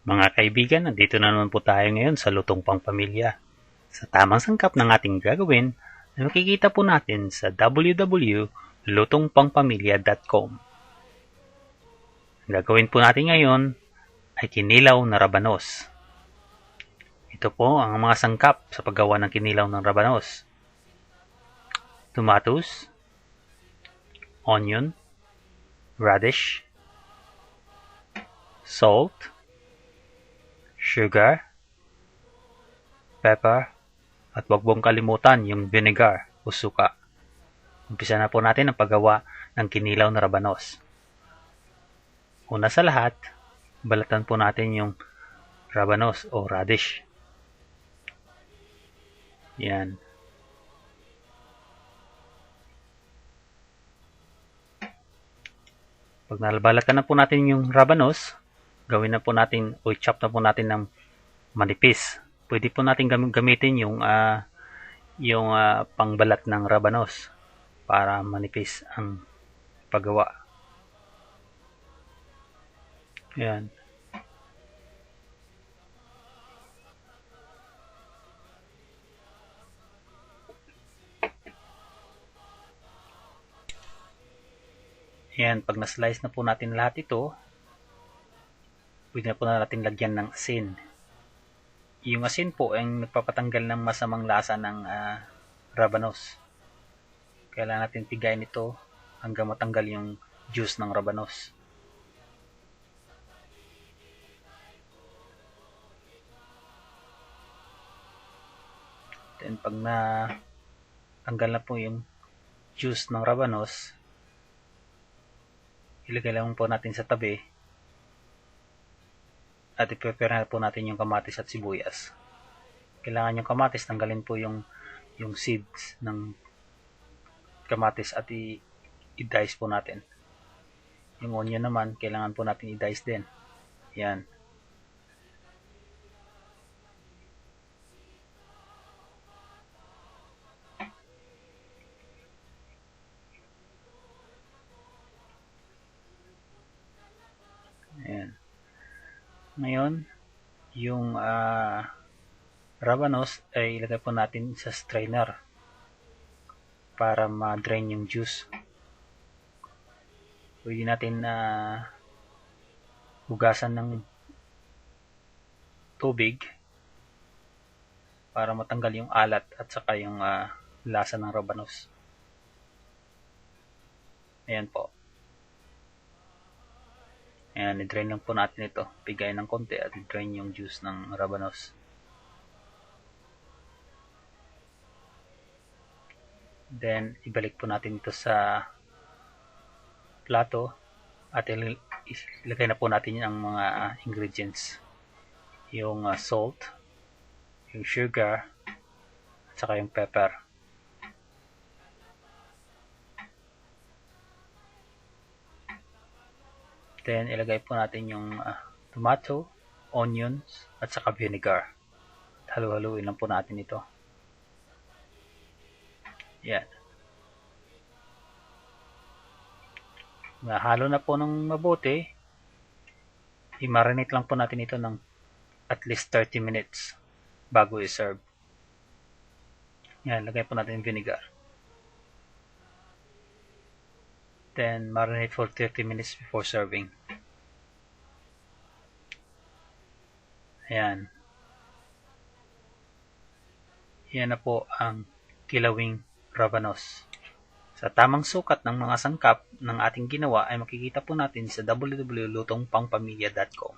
Mga kaibigan, nandito na naman po tayo ngayon sa Lutong Pangpamilya. Sa tamang sangkap ng ating gagawin ay makikita po natin sa www.lutongpangpamilya.com. Ang gagawin po natin ngayon ay kinilaw na rabanos. Ito po ang mga sangkap sa paggawa ng kinilaw ng rabanos. Tomatoes, onion, radish, salt, sugar, pepper, at huwag mong kalimutan yung vinegar o suka. Umpisa na po natin ang paggawa ng kinilaw na rabanos. Una sa lahat, balatan po natin yung rabanos o radish. Yan. Pag nalabalatan na po natin yung rabanos, gawin na po natin o chop na po natin ng manipis. Pwede po natin gamitin yung pangbalat ng rabanos para manipis ang paggawa. Yan. Yan, pag na-slice na po natin lahat ito, pwede na po natin lagyan ng asin. Yung asin po ay nagpapatanggal ng masamang lasa ng rabanos. Kailangan natin pigayin ito hanggang matanggal yung juice ng rabanos. Then pag tanggal na po yung juice ng rabanos, ilagay lang po natin sa tabi at i-prepare na po natin yung kamatis at sibuyas. Kailangan yung kamatis, tanggalin po yung seeds ng kamatis at i-dice po natin. Yung onion naman, kailangan po natin i-dice din. Yan. Ayan. Ngayon, yung rabanos ay ilagay po natin sa strainer para ma-drain yung juice. Pwede natin hugasan ng tubig para matanggal yung alat at saka yung lasa ng rabanos. Ayan po. Ayan, i-drain lang po natin ito. Pigayin ng konti at i-drain yung juice ng rabanos. Then, ibalik po natin ito sa plato at ilagay na po natin ang mga ingredients. Yung salt, yung sugar, at saka yung pepper. Then, ilagay po natin yung tomato, onions, at saka vinegar. Halu-haluin lang po natin ito. Yan. Nahalo na po ng mabuti. I-marinate lang po natin ito ng at least 30 minutes bago i-serve. Yan, lagay po natin yung vinegar. Then, marinate for 30 minutes before serving. Ayan. Yan na po ang kilawing rabanos. Sa tamang sukat ng mga sangkap ng ating ginawa ay makikita po natin sa www.lutongpangpamilya.com.